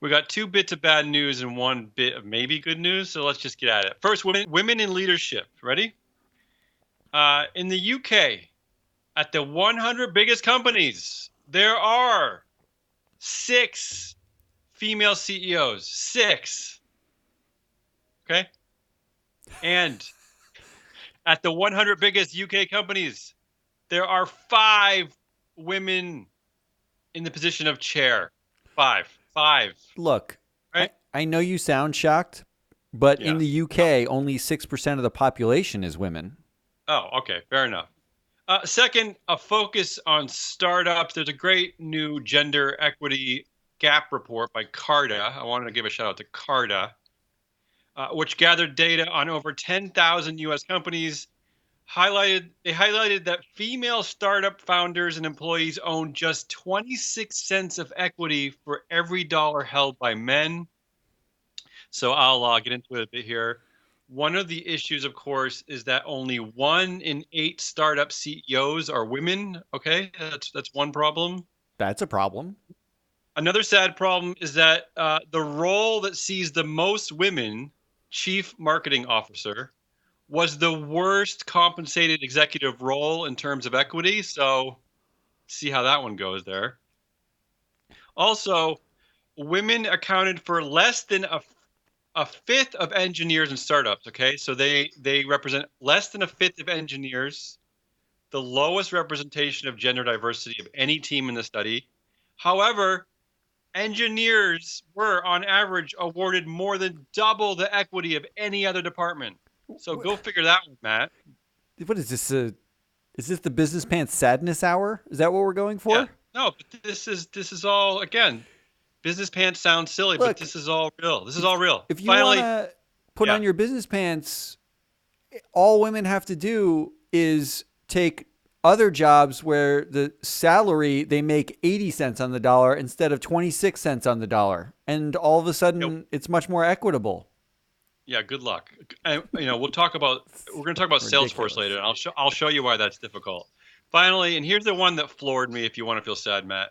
We got two bits of bad news and one bit of maybe good news. So let's just get at it. First, women in leadership. Ready? In the UK, at the 100 biggest companies, there are six female CEOs. Six. Okay. And at the 100 biggest UK companies, there are five women in the position of chair. Five. Five. Look, Right? I know you sound shocked, but in Yeah. the No. UK, only 6% of the population is women. Oh, okay. Fair enough. Second, a focus on startups. There's a great new gender equity gap report by Carta. I wanted to give a shout out to Carta, which gathered data on over 10,000 US companies. They highlighted that female startup founders and employees own just 26 cents of equity for every dollar held by men. So I'll get into it a bit here. One of the issues, of course, is that only 1 in 8 startup CEOs are women. Okay, that's one problem. That's a problem. Another sad problem is that the role that sees the most women, chief marketing officer, was the worst compensated executive role in terms of equity. So see how that one goes there. Also, women accounted for less than a fifth of engineers in startups. Okay, so they represent less than a fifth of engineers, the lowest representation of gender diversity of any team in the study. However, engineers were on average awarded more than double the equity of any other department. So go figure that one, Matt. What is this? Is this the business pants sadness hour? Is that what we're going Yeah, for? no, but this is all again. Business pants sounds silly, but Look, this is all real. This is if all real. if you want Finally, to put yeah, on your business pants, all women have to do is take other jobs where the salary they make 80 cents on the dollar instead of 26 cents on the dollar, and all of a yeah, sudden it's much more equitable. yeah. Good luck. And, we'll talk about we're going to talk about Salesforce later, Ridiculous. and I'll show you why that's difficult. Finally, and here's the one that floored me. If you want to feel sad, Matt,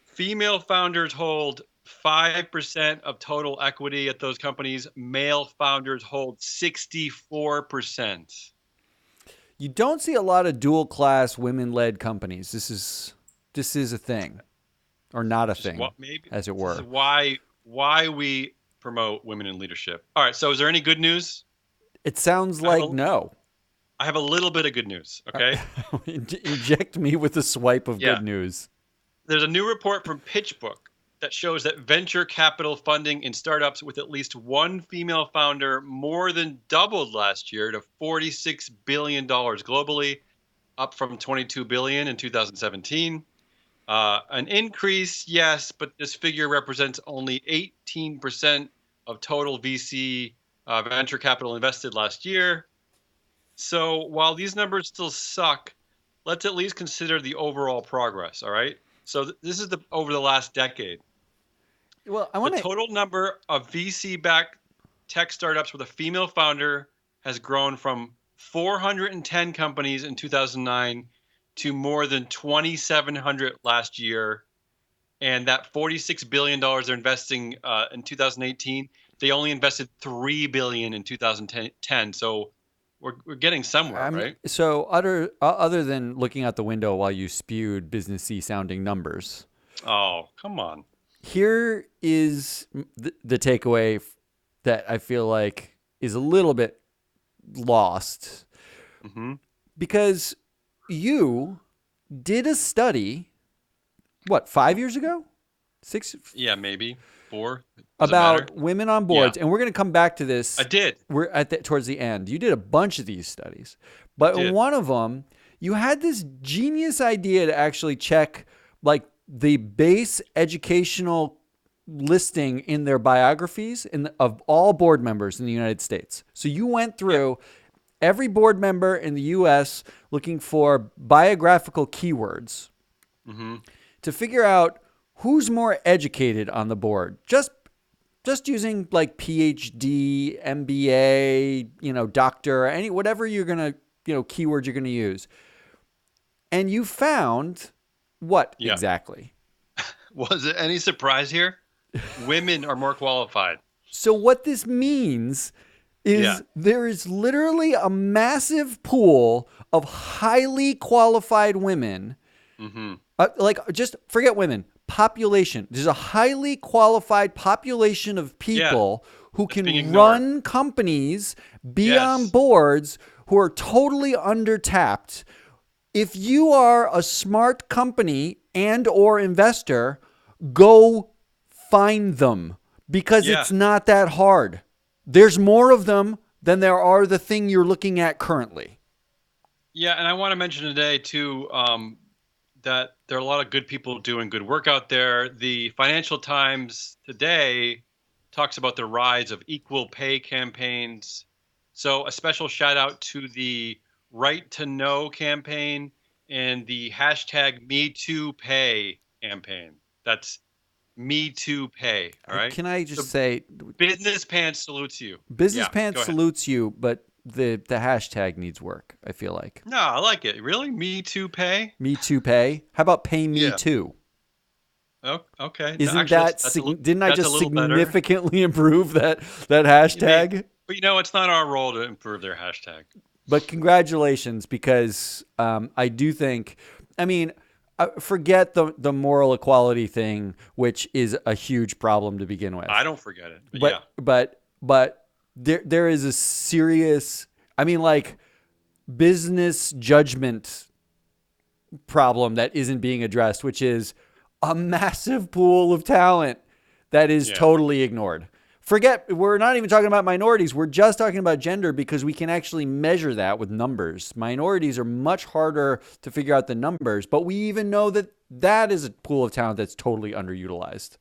female founders hold 5% of total equity at those companies. Male founders hold 64%. You don't see a lot of dual class women led companies. This is a thing, or not a Just thing, what maybe as it this is were. why we promote women in leadership. All right, so is there any good news? It sounds I have like a no. I have a little bit of good news, okay? Inject me with a swipe of Yeah. good news. There's a new report from PitchBook that shows that venture capital funding in startups with at least one female founder more than doubled last year to $46 billion globally, up from 22 billion in 2017. An increase, yes, but this figure represents only 18% of total VC venture capital invested last year. So while these numbers still suck, let's at least consider the overall progress. All right. So this is the over the last decade. Well, I The want to. total number of VC-backed tech startups with a female founder has grown from 410 companies in 2009 to more than 2,700 last year. And that $46 billion they're investing in 2018, they only invested $3 billion in 2010. So we're getting somewhere, I'm right? so other than looking out the window while you spewed businessy sounding numbers. Oh, come on. Here is the takeaway that I feel like is a little bit lost Hmm. because you did a study, what, 5 years ago? Six? Yeah, maybe four. Does it matter? About women on Yeah, boards. And we're going to come back to I this. did. We're towards the end. You did a bunch of these studies, I but in did. one of them, you had this genius idea to actually check like the base educational listing in their biographies of all board members in the United States. So you went Yeah. through every board member in the US looking for biographical keywords Hmm. to figure out who's more educated on the board. Just using like PhD, MBA, doctor, any whatever you're going to, keywords you're going to use. And you found what Yeah. exactly? Was it any surprise here? Women are more qualified. So what this means Yeah. is there is literally a massive pool of highly qualified women. Hmm. Like, just forget women. Population. There's a highly qualified population of Yeah. people who It's being can ignored. run companies, be on Yes. boards, who are totally undertapped. If you are a smart company and or investor, go find them because Yeah. it's not that hard. There's more of them than there are the thing you're looking at currently. Yeah. And I want to mention today, too, that there are a lot of good people doing good work out there. The Financial Times today talks about the rise of equal pay campaigns. So, a special shout out to the Right to Know campaign and the hashtag Me Too Pay campaign. That's Me Too Pay. All right. Can I just So, say, Business Pants salutes you. Business Yeah. Pants Go ahead. salutes you, but the hashtag needs work, I feel like. No, I like it. Really? Me Too Pay? Me too pay. How about pay me Yeah. too? Oh, okay. No, Isn't actually, that didn't I that's a just little better. significantly improve that You may, hashtag? but it's not our role to improve their hashtag. But congratulations, because I do think, I mean, forget the moral equality thing, which is a huge problem to begin I with. don't forget it, but yeah, But there is a serious, I mean, like, business judgment problem that isn't being addressed, which is a massive pool of talent that is yeah, totally ignored. Forget, we're not even talking about minorities. We're just talking about gender because we can actually measure that with numbers. Minorities are much harder to figure out the numbers, but we even know that that is a pool of talent that's totally underutilized.